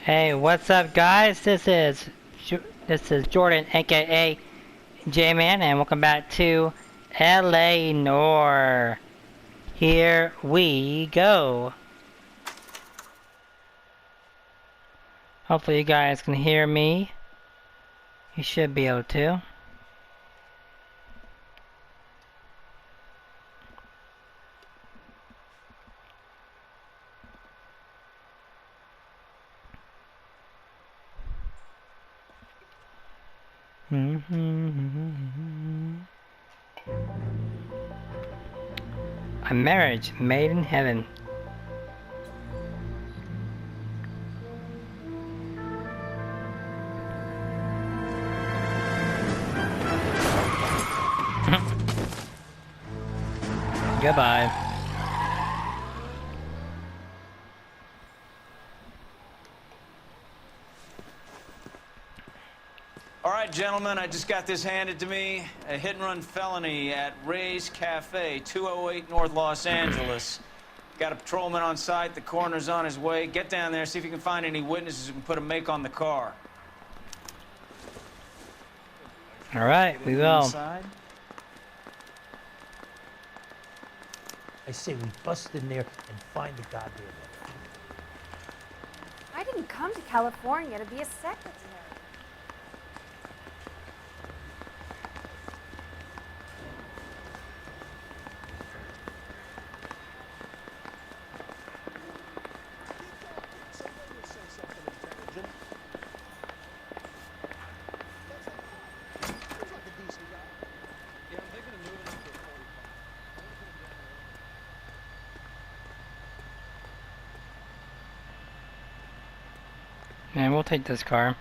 Hey, what's up, guys? This is Jordan, aka J-Man, and welcome back to LA Noire. Here we go. Hopefully, you guys can hear me. You should be able to. A marriage made in heaven. Goodbye. All right, gentlemen, I just got this handed to me. A hit-and-run felony at Ray's Cafe, 208 North Los Angeles. Got a patrolman on site. The coroner's on his way. Get down there, see if you can find any witnesses who can put a make on the car. All right, we will. Inside? I say we bust in there and find the goddamn woman. I didn't come to California to be a secretary. Man, we'll take this car.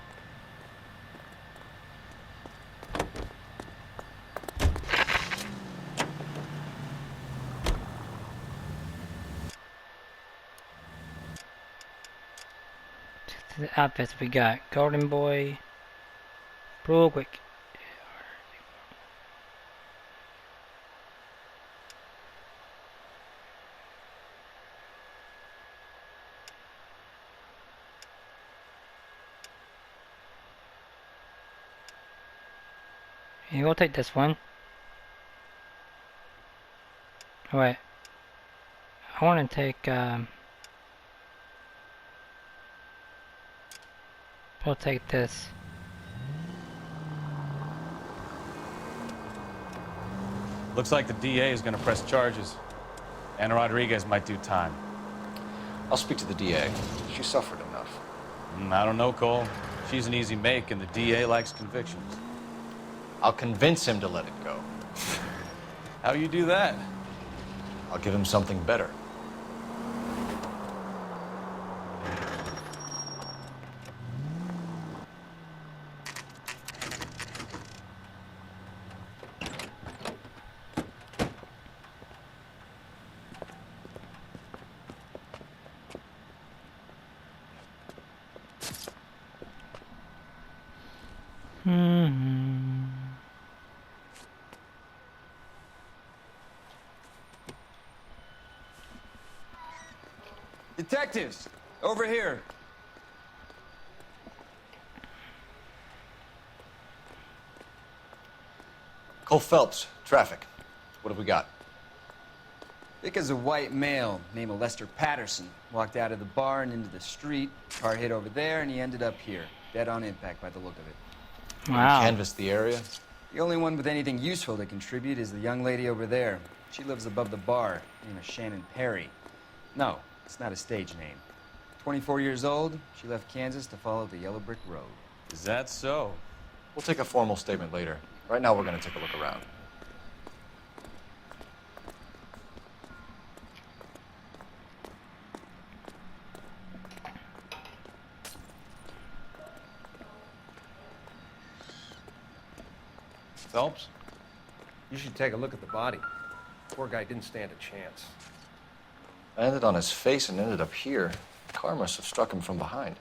The outfits we got: Golden Boy, Brunswick. Yeah, we'll take this one. Oh, wait. I want to take, we'll take this. Looks like the DA is going to press charges. Anna Rodriguez might do time. I'll speak to the DA. She suffered enough. I don't know, Cole. She's an easy make, and the DA likes convictions. I'll convince him to let it go. How you do that? I'll give him something better. Detectives, over here. Cole Phelps, traffic. What have we got? Vic is a white male named Lester Patterson. Walked out of the bar and into the street. Car hit over there, and he ended up here. Dead on impact by the look of it. Wow. Canvass the area. The only one with anything useful to contribute is the young lady over there. She lives above the bar. Name is Shannon Perry. No, it's not a stage name. 24 years old, she left Kansas to follow the yellow brick road. Is that so? We'll take a formal statement later. Right now, we're going to take a look around. Phelps, you should take a look at the body. Poor guy didn't stand a chance. I landed on his face and ended up here. The car must have struck him from behind.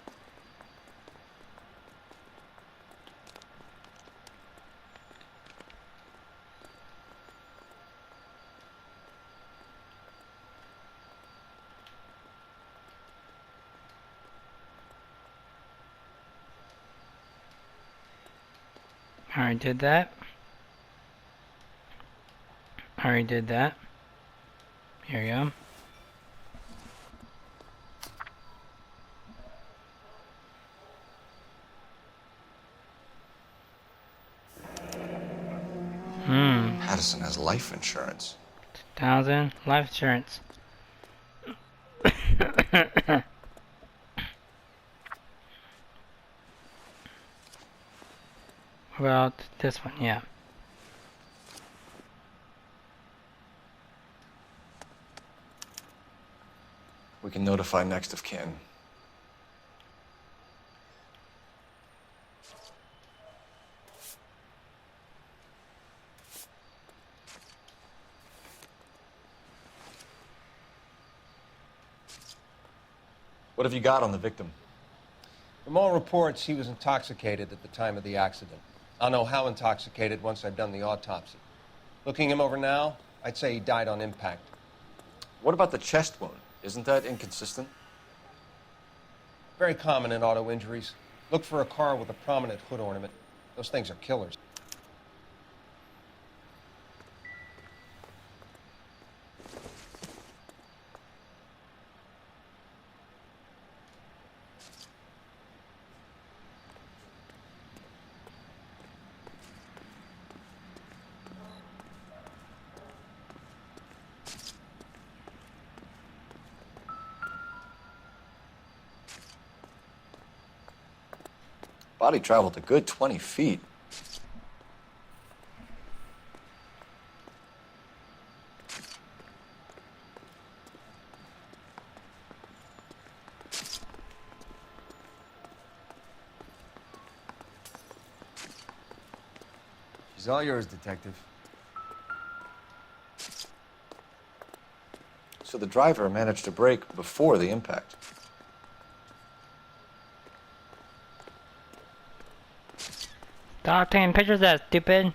Already did that. Already did that. Here we go. Patterson has life insurance. 1,000 life insurance. What about this one? Yeah. We can notify next of kin. What have you got on the victim? From all reports, he was intoxicated at the time of the accident. I'll know how intoxicated once I've done the autopsy. Looking him over now, I'd say he died on impact. What about the chest wound? Isn't that inconsistent? Very common in auto injuries. Look for a car with a prominent hood ornament. Those things are killers. Body traveled a good 20 feet. She's all yours, Detective. So the driver managed to brake before the impact. Stop taking pictures of that, stupid.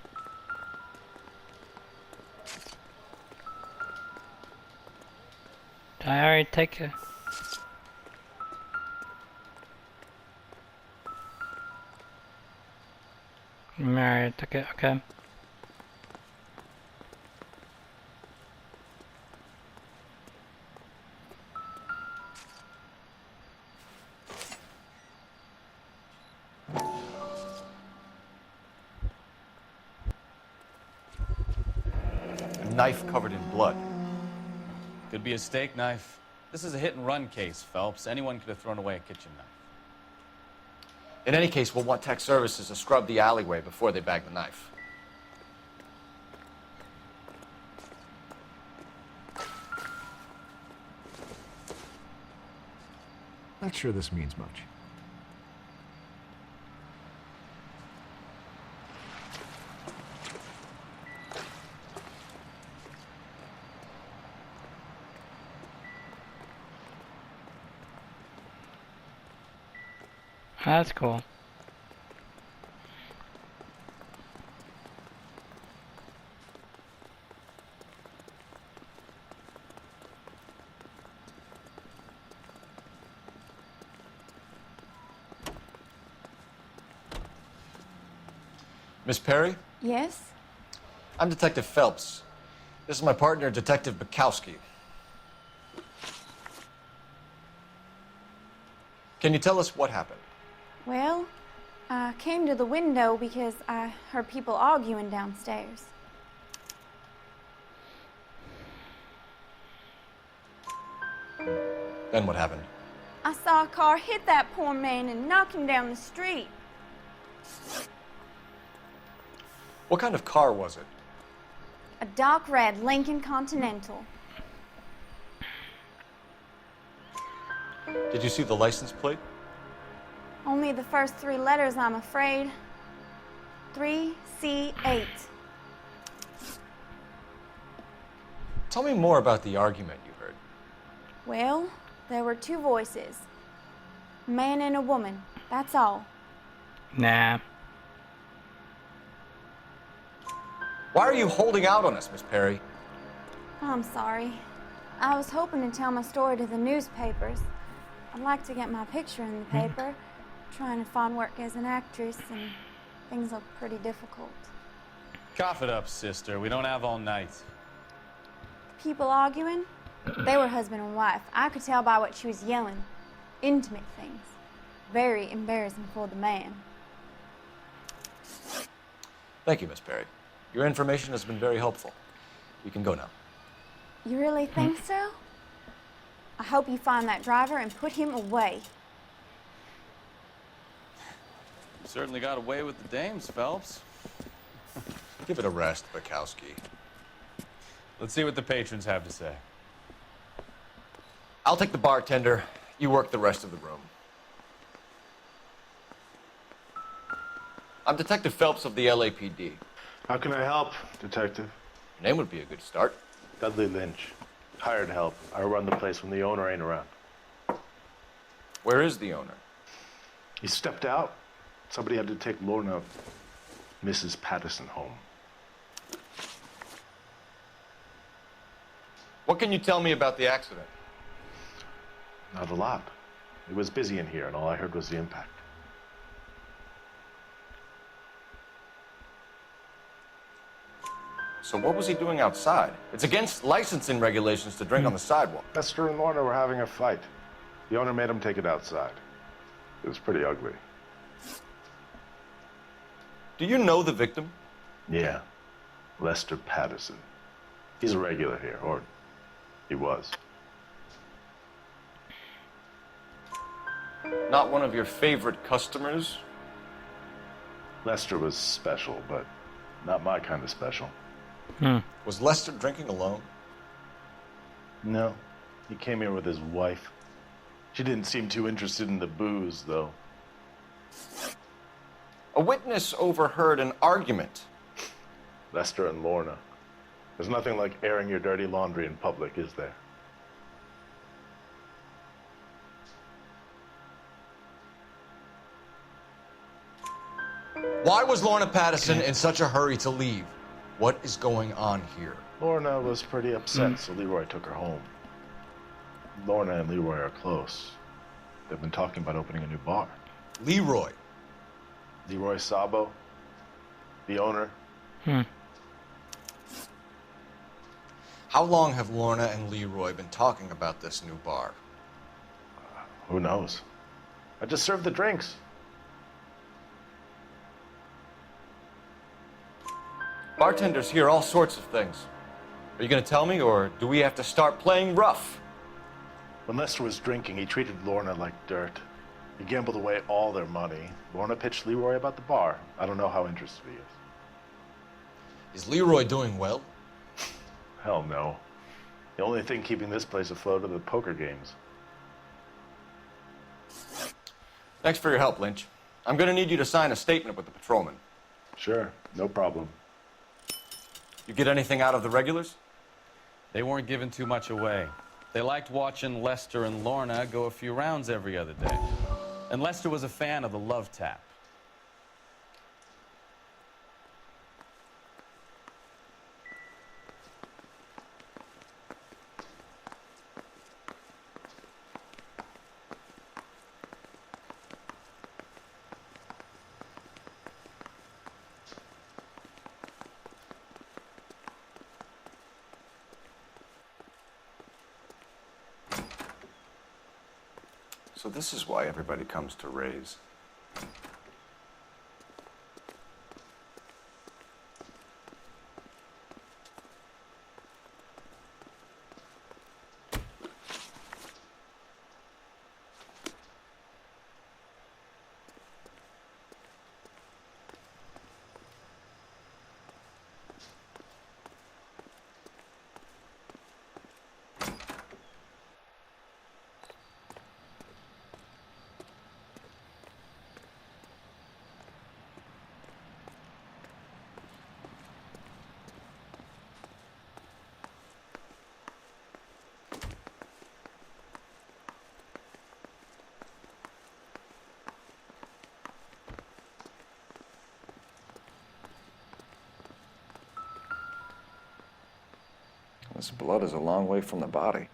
Did I already take it? Alright, I took it, okay. A knife covered in blood. Could be a steak knife. This is a hit-and-run case, Phelps. Anyone could have thrown away a kitchen knife. In any case, we'll want tech services to scrub the alleyway before they bag the knife. Not sure this means much. That's cool. Miss Perry? Yes? I'm Detective Phelps. This is my partner, Detective Bukowski. Can you tell us what happened? Well, I came to the window because I heard people arguing downstairs. Then what happened? I saw a car hit that poor man and knock him down the street. What kind of car was it? A dark red Lincoln Continental. Did you see the license plate? Only the first three letters, I'm afraid. 3C8. Tell me more about the argument you heard. Well, there were two voices. A man and a woman, that's all. Nah. Why are you holding out on us, Miss Perry? I'm sorry. I was hoping to tell my story to the newspapers. I'd like to get my picture in the paper. Trying to find work as an actress, and Things look pretty difficult. Cough it up, sister. We don't have all night. People arguing? They were husband and wife. I could tell by what she was yelling. Intimate things. Very embarrassing for the man. Thank you, Miss Perry. Your information has been very helpful. You can go now. You really think so? I hope you find that driver and put him away. You certainly got away with the dames, Phelps. Give it a rest, Bukowski. Let's see what the patrons have to say. I'll take the bartender. You work the rest of the room. I'm Detective Phelps of the LAPD. How can I help, Detective? Your name would be a good start. Dudley Lynch. Hired help. I run the place when the owner ain't around. Where is the owner? He stepped out. Somebody had to take Lorna, Mrs. Patterson, home. What can you tell me about the accident? Not a lot. It was busy in here, and all I heard was the impact. So what was he doing outside? It's against licensing regulations to drink on the sidewalk. Lester and Lorna were having a fight. The owner made him take it outside. It was pretty ugly. Do you know the victim? Yeah. Lester Patterson. He's a regular here, or he was. Not one of your favorite customers? Lester was special, but not my kind of special. Was Lester drinking alone? No. He came here with his wife. She didn't seem too interested in the booze, though. A witness overheard an argument. Lester and Lorna. There's nothing like airing your dirty laundry in public, is there? Why was Lorna Patterson in such a hurry to leave? What is going on here? Lorna was pretty upset, so Leroy took her home. Lorna and Leroy are close. They've been talking about opening a new bar. Leroy? Leroy Sabo, the owner. How long have Lorna and Leroy been talking about this new bar? Who knows? I just served the drinks. Bartenders hear all sorts of things. Are you going to tell me, or do we have to start playing rough? When Lester was drinking, he treated Lorna like dirt. He gambled away all their money. Lorna pitched Leroy about the bar. I don't know how interested he is. Is Leroy doing well? Hell no. The only thing keeping this place afloat are the poker games. Thanks for your help, Lynch. I'm going to need you to sign a statement with the patrolman. Sure, no problem. You get anything out of the regulars? They weren't giving too much away. They liked watching Lester and Lorna go a few rounds every other day. And Lester was a fan of the love tap. So this is why everybody comes to Ray's. This blood is a long way from the body.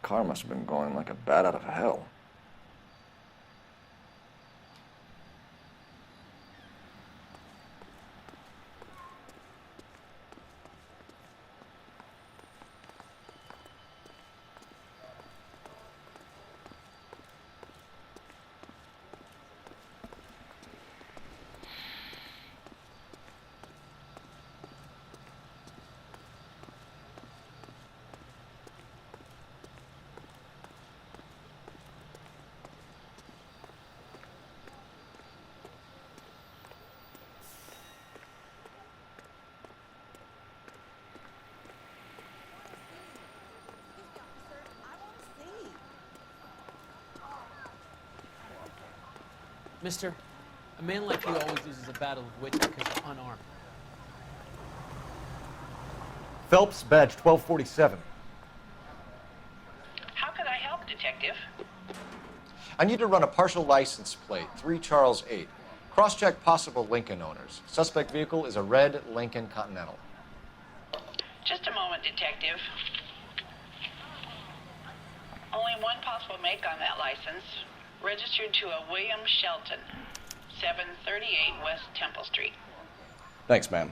Car must have been going like a bat out of hell. Mister, a man like you always loses a battle of wits because you're unarmed. Phelps, badge 1247. How can I help, Detective? I need to run a partial license plate, 3 Charles 8. Cross-check possible Lincoln owners. Suspect vehicle is a red Lincoln Continental. Just a moment, Detective. Only one possible make on that license. Registered to a William Shelton, 738 West Temple Street. Thanks, ma'am.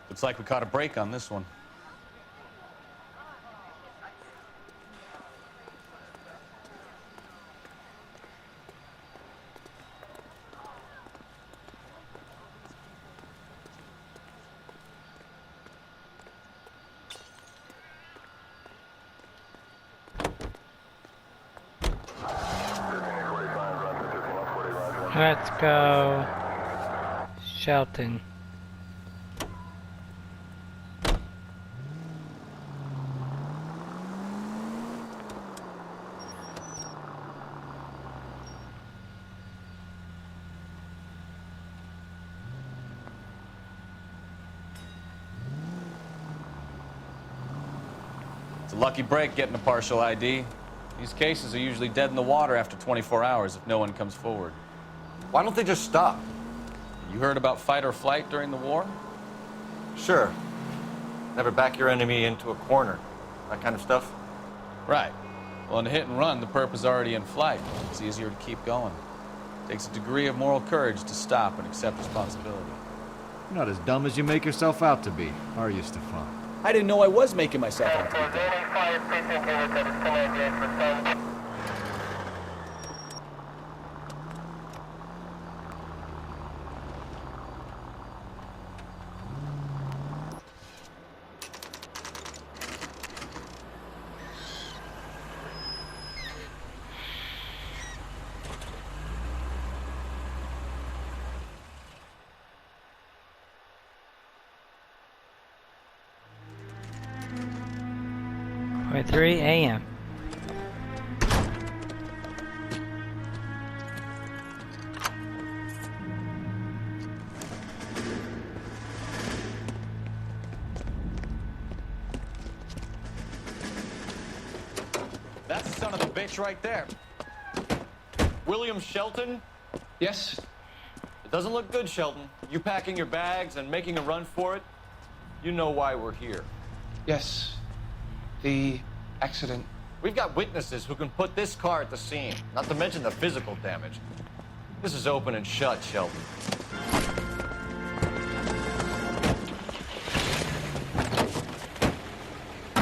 Looks like we caught a break on this one. Let's go, Shelton. It's a lucky break getting a partial ID. These cases are usually dead in the water after 24 hours if no one comes forward. Why don't they just stop? You heard about fight or flight during the war? Sure. Never back your enemy into a corner. That kind of stuff. Right. Well, in a hit and run, the perp is already in flight. It's easier to keep going. Takes a degree of moral courage to stop and accept responsibility. You're not as dumb as you make yourself out to be, are you, Stefan? I didn't know I was making myself out to be dumb. By 3 a.m. That's the son of a bitch right there. William Shelton? Yes? It doesn't look good, Shelton. You packing your bags and making a run for it? You know why we're here. Yes. The accident. We've got witnesses who can put this car at the scene, not to mention the physical damage. This is open and shut, Shelton.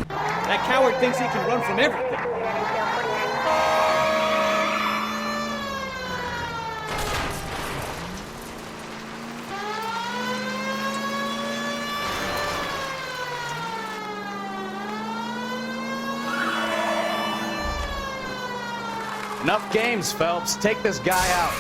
That coward thinks he can run from everything. Enough games, Phelps. Take this guy out.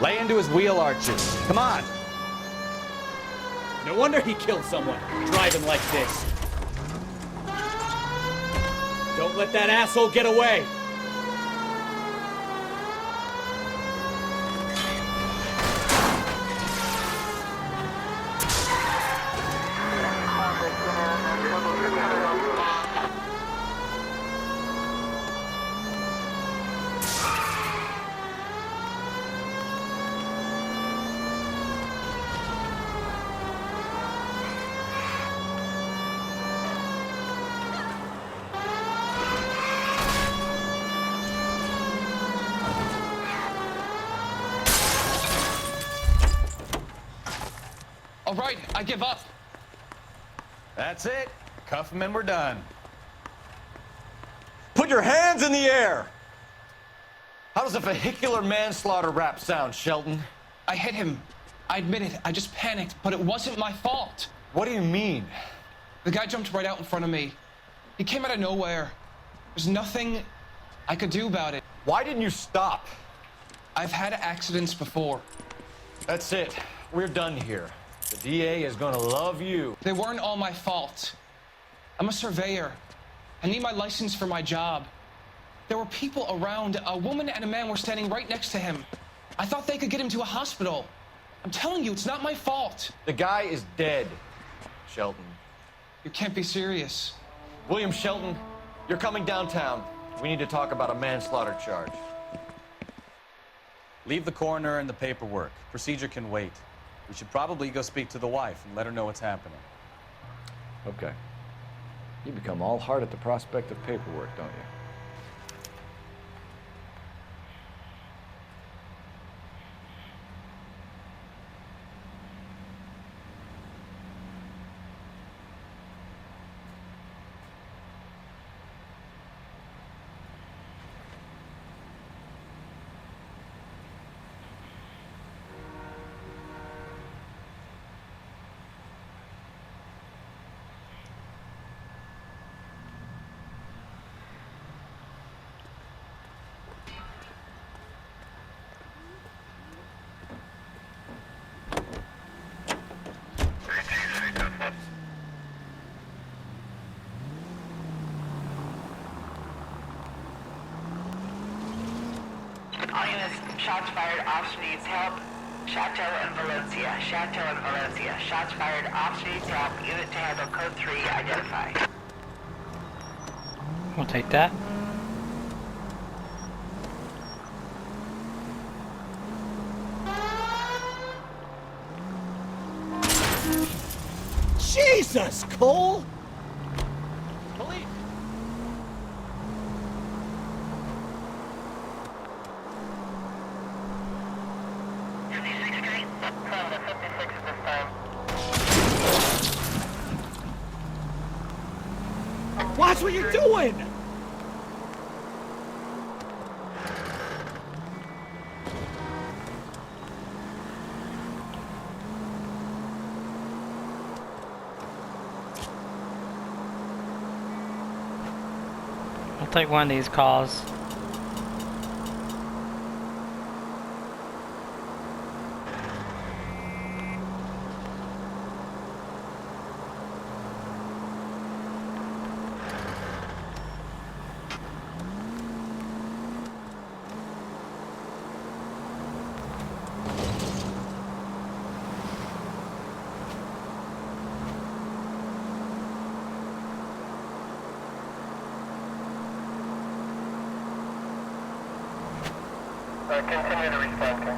Lay into his wheel arches. Come on. No wonder he killed someone, driving like this. Don't let that asshole get away. All right, I give up. That's it. Cuff him and we're done. Put your hands in the air! How does a vehicular manslaughter rap sound, Shelton? I hit him. I admit it. I just panicked, but it wasn't my fault. What do you mean? The guy jumped right out in front of me. He came out of nowhere. There's nothing I could do about it. Why didn't you stop? I've had accidents before. That's it. We're done here. The DA is gonna love you. They weren't all my fault. I'm a surveyor. I need my license for my job. There were people around. A woman and a man were standing right next to him. I thought they could get him to a hospital. I'm telling you, it's not my fault. The guy is dead, Shelton. You can't be serious. William Shelton, you're coming downtown. We need to talk about a manslaughter charge. Leave the coroner and the paperwork. Procedure can wait. We should probably go speak to the wife and let her know what's happening. Okay. You become all heart at the prospect of paperwork, don't you? All units, shots fired, officer needs help. Chateau and Valencia, Chateau and Valencia. Shots fired, officer needs help. Unit to handle code 3, identify. We'll take that. Jesus, Cole! Police! Watch what you're doing! I'll take one of these calls. Continue to respond, okay?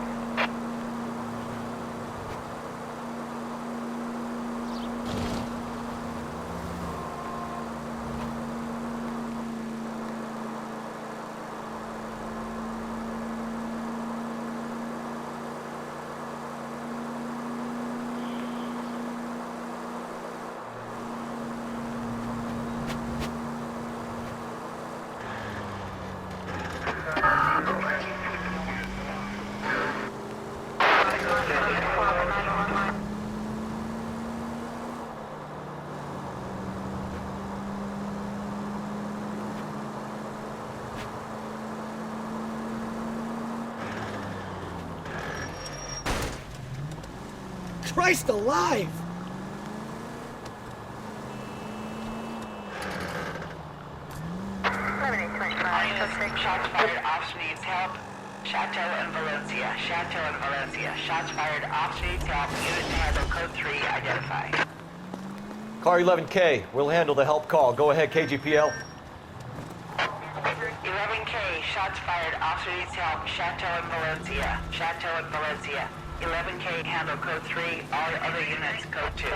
Christ alive! Shots fired, officer needs help. Chateau and Valencia, Chateau and Valencia. Shots fired, officer needs help. Unit to handle code 3, identify. Car 11K, we'll handle the help call. Go ahead, KGPL. 11K, shots fired, officer needs help. Chateau and Valencia, Chateau and Valencia. 11K, handle code 3. All other units, code 2.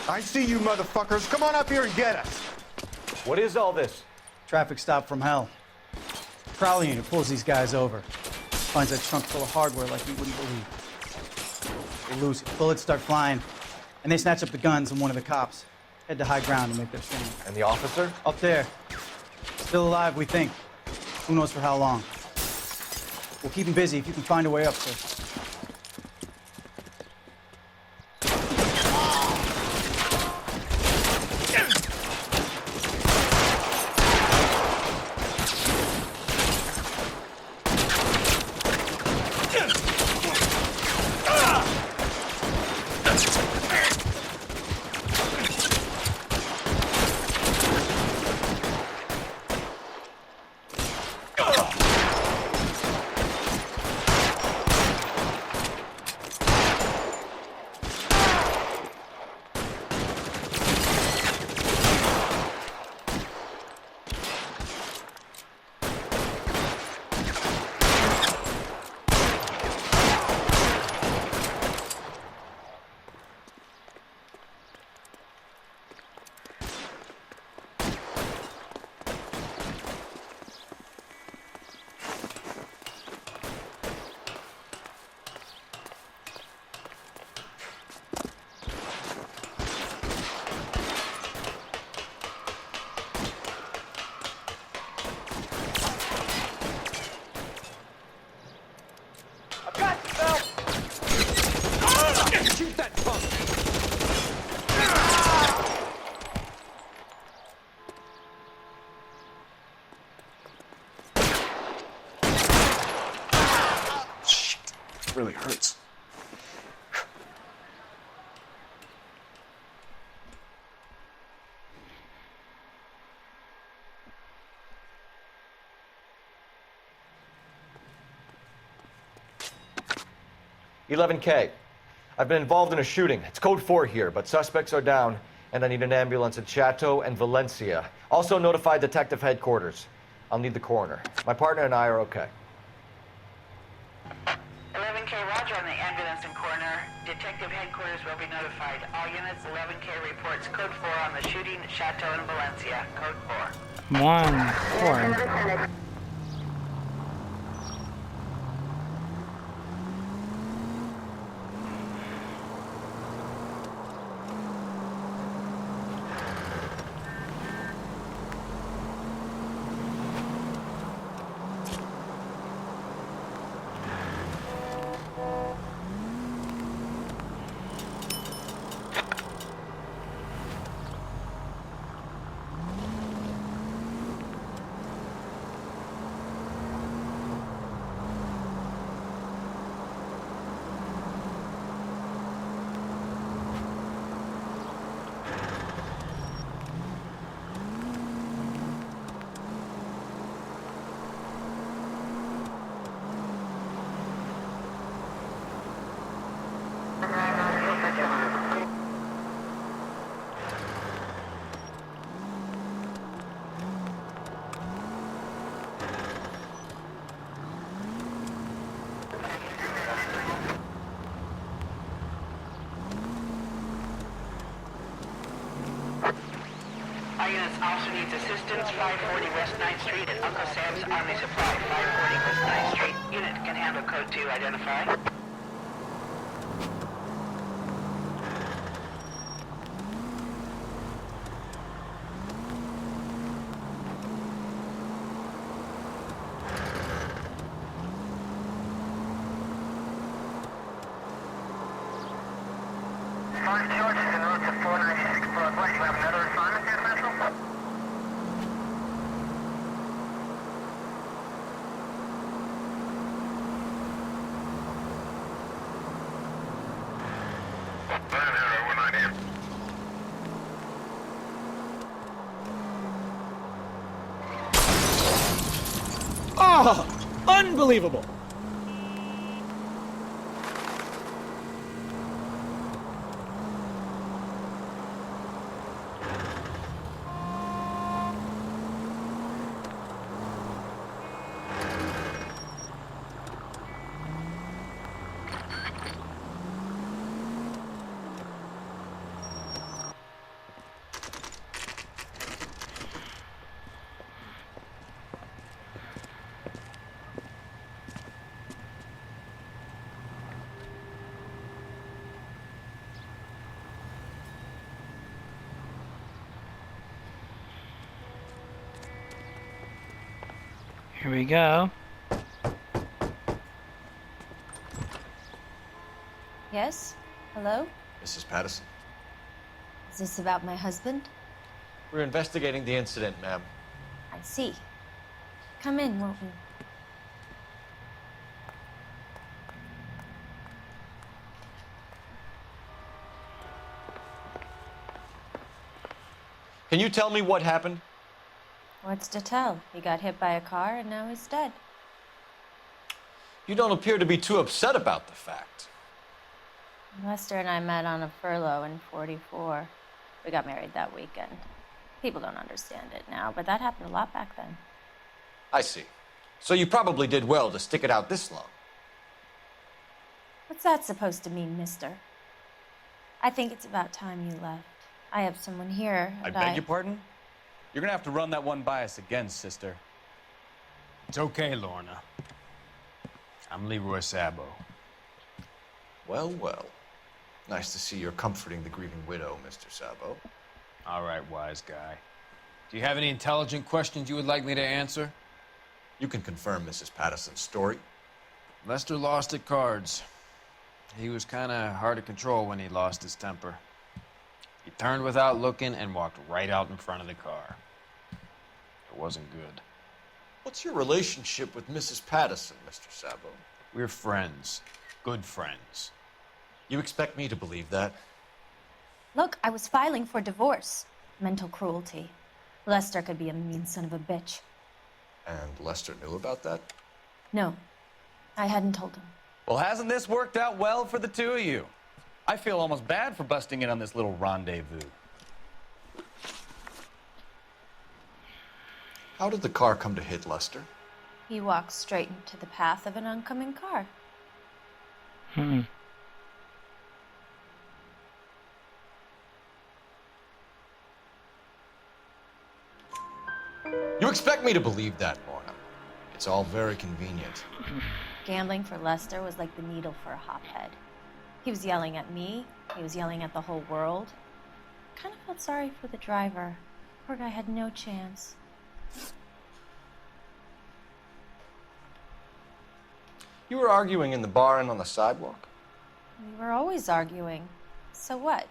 I see you motherfuckers. Come on up here and get us. What is all this? Traffic stop from hell. Prowler unit pulls these guys over. Finds that trunk full of hardware like you wouldn't believe. They lose it. Bullets start flying. And they snatch up the guns and one of the cops. Head to high ground and make their stand. And the officer? Up there. Still alive, we think. Who knows for how long. We'll keep him busy if you can find a way up, sir. 11K. I've been involved in a shooting. It's code 4 here, but suspects are down, and I need an ambulance at Chateau and Valencia. Also notify detective headquarters. I'll need the coroner. My partner and I are okay. 11K, roger on the ambulance and coroner. Detective headquarters will be notified. All units, 11K reports code 4 on the shooting at Chateau and Valencia. Code 4. 1-4. All units, officer needs assistance. 540 West 9th Street at Uncle Sam's Army Supply. 540 West 9th Street. Unit can handle code 2. Identify. Oh, unbelievable. Here we go. Yes? Hello? Mrs. Patterson. Is this about my husband? We're investigating the incident, ma'am. I see. Come in, won't you? Can you tell me what happened? What's to tell? He got hit by a car and now he's dead. You don't appear to be too upset about the fact. Lester and I met on a furlough in '44. We got married that weekend. People don't understand it now, but that happened a lot back then. I see. So you probably did well to stick it out this long. What's that supposed to mean, mister? I think it's about time you left. I have someone here, I and beg your pardon? You're gonna have to run that one by us again, sister. It's okay, Lorna. I'm Leroy Sabo. Well, well. Nice to see you're comforting the grieving widow, Mr. Sabo. All right, wise guy. Do you have any intelligent questions you would like me to answer? You can confirm Mrs. Patterson's story. Lester lost at cards. He was kind of hard to control when he lost his temper. He turned without looking and walked right out in front of the car. It wasn't good. What's your relationship with Mrs. Patterson, Mr. Sabo? We're friends. Good friends. You expect me to believe that? Look, I was filing for divorce. Mental cruelty. Lester could be a mean son of a bitch. And Lester knew about that? No, I hadn't told him. Well, hasn't this worked out well for the two of you? I feel almost bad for busting in on this little rendezvous. How did the car come to hit Lester? He walked straight into the path of an oncoming car. You expect me to believe that, Lorna? It's all very convenient. Gambling for Lester was like the needle for a hophead. He was yelling at me. He was yelling at the whole world. I kind of felt sorry for the driver. Poor guy had no chance. You were arguing in the bar and on the sidewalk? We were always arguing. So what?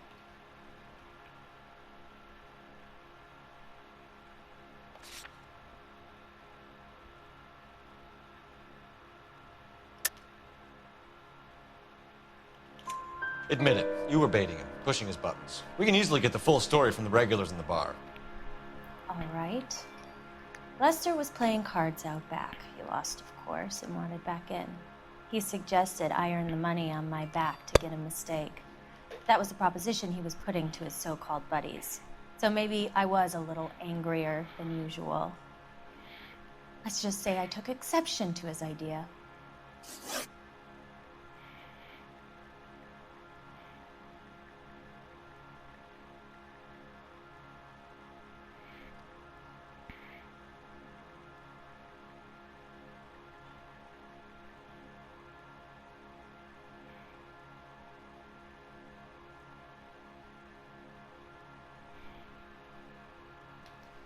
Admit it, you were baiting him, pushing his buttons. We can easily get the full story from the regulars in the bar. All right. Lester was playing cards out back. He lost, of course, and wanted back in. He suggested I earn the money on my back to get a mistake. That was the proposition he was putting to his so-called buddies. So maybe I was a little angrier than usual. Let's just say I took exception to his idea.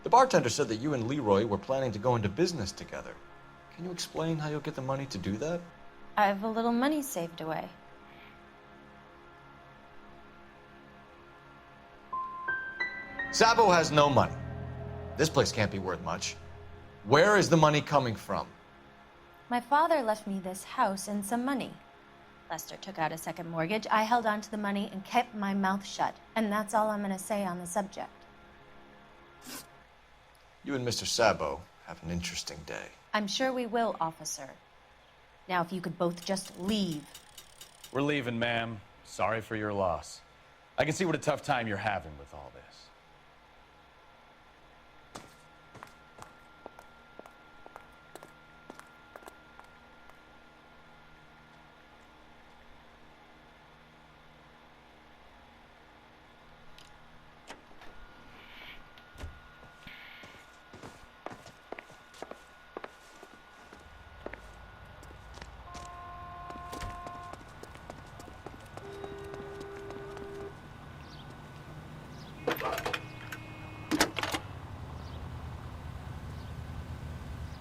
The bartender said that you and Leroy were planning to go into business together. Can you explain how you'll get the money to do that? I have a little money saved away. Sabo has no money. This place can't be worth much. Where is the money coming from? My father left me this house and some money. Lester took out a second mortgage. I held on to the money and kept my mouth shut. And that's all I'm going to say on the subject. You and Mr. Sabo have an interesting day. I'm sure we will, officer. Now, if you could both just leave. We're leaving, ma'am. Sorry for your loss. I can see what a tough time you're having with all this.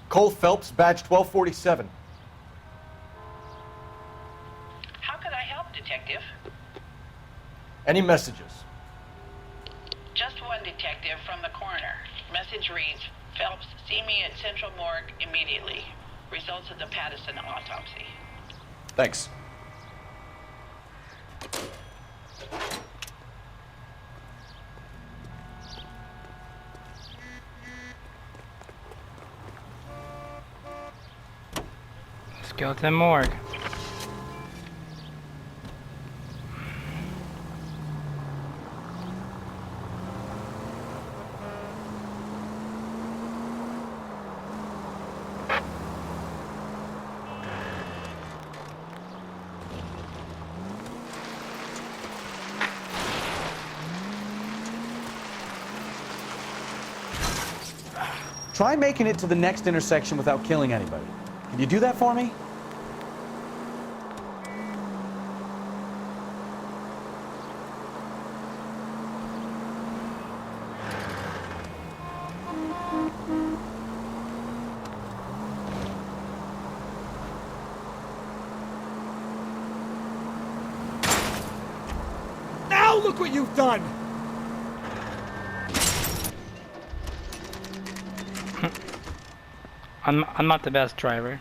Cole Phelps, badge 1247. How can I help, Detective? Any messages? Just one detective from the coroner. Message reads, Phelps, see me at Central Morgue immediately. Results of the Patterson autopsy. Thanks. Let's go to the morgue. Try making it to the next intersection without killing anybody. Can you do that for me? Now look what you've done! I'm not the best driver.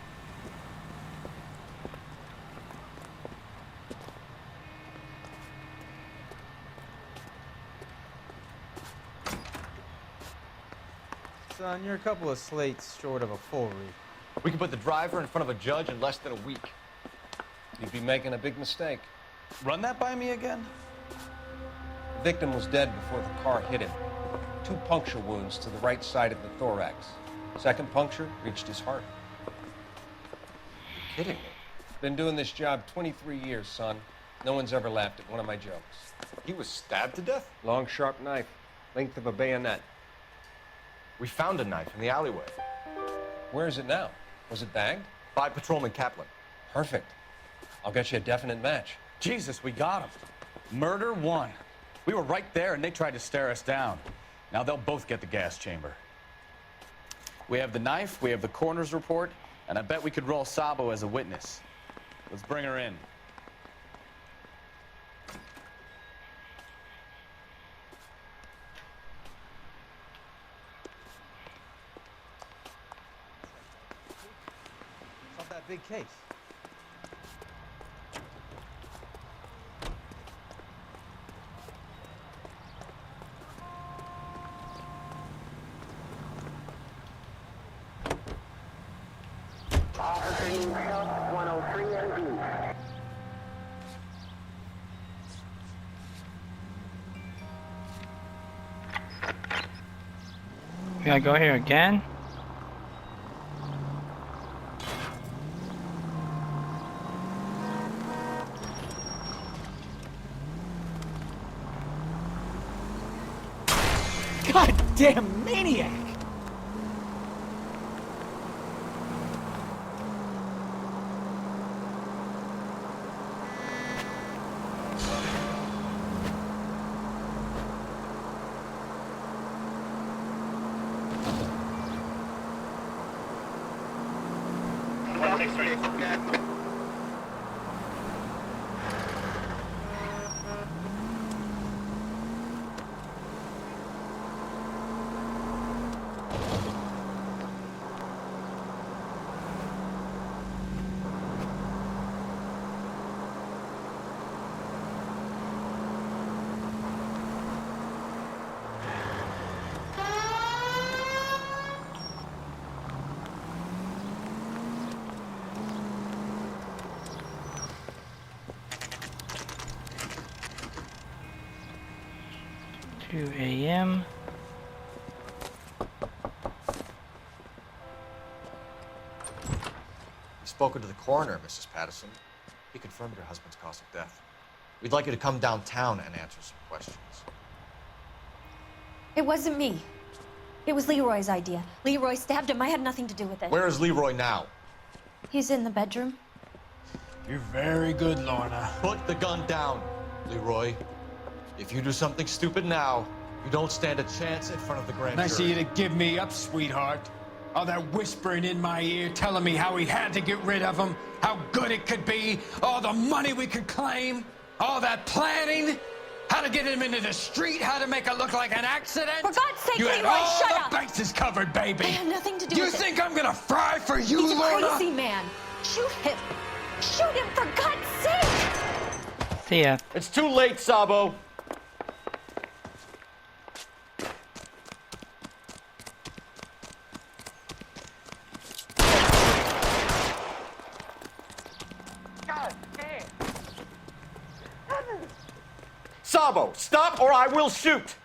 Son, you're a couple of slates short of a full read. We can put the driver in front of a judge in less than a week. you'd be making a big mistake. Run that by me again? The victim was dead before the car hit him. 2 puncture wounds to the right side of the thorax. Second puncture reached his heart. You're kidding me. Been doing this job 23 years, son. No one's ever laughed at one of my jokes. He was stabbed to death? Long, sharp knife, length of a bayonet. We found a knife in the alleyway. Where is it now? Was it bagged? By Patrolman Kaplan. Perfect. I'll get you a definite match. Jesus, we got him. Murder 1. We were right there and they tried to stare us down. Now they'll both get the gas chamber. We have the knife, we have the coroner's report, and I bet we could roll Sabo as a witness. Let's bring her in. Not that big case. Officer needs help, 103 and B. We gotta go here again? Goddamn maniac! A.M. You've spoken to the coroner, Mrs. Patterson. He confirmed your husband's cause of death. We'd like you to come downtown and answer some questions. It wasn't me. It was Leroy's idea. Leroy stabbed him. I had nothing to do with it. Where is Leroy now? He's in the bedroom. You're very good, Lorna. Put the gun down, Leroy. If you do something stupid now, you don't stand a chance in front of the grand jury. Nice of you to give me up, sweetheart. All that whispering in my ear, telling me how we had to get rid of him, how good it could be, all the money we could claim, all that planning, how to get him into the street, how to make it look like an accident. For God's sake, you had Leroy, all shut the up! bases covered, baby. I had nothing to do you with it. You think I'm gonna fry for you, He's a Lorna? crazy man. Shoot him. Shoot him, for God's sake! See ya. It's too late, Sabo. Sabo, stop or I will shoot!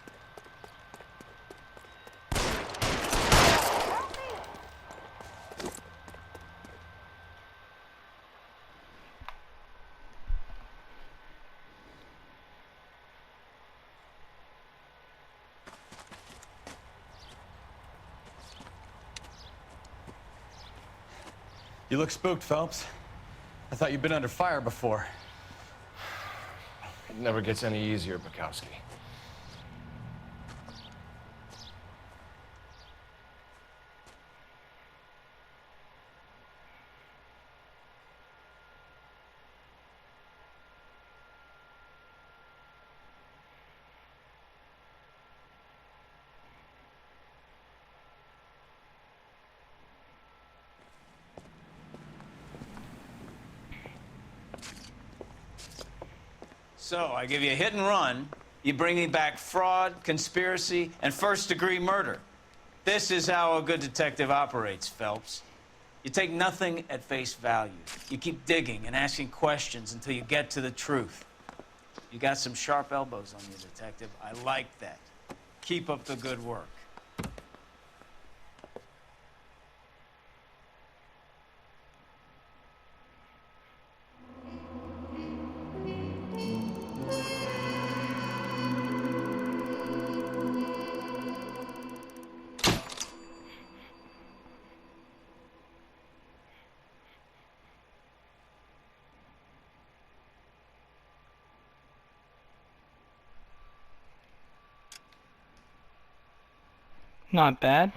You look spooked, Phelps. I thought you'd been under fire before. It never gets any easier, Bukowski. So, I give you a hit and run. You bring me back fraud, conspiracy, and first-degree murder. This is how a good detective operates, Phelps. You take nothing at face value. You keep digging and asking questions until you get to the truth. You got some sharp elbows on you, Detective. I like that. Keep up the good work. Not bad.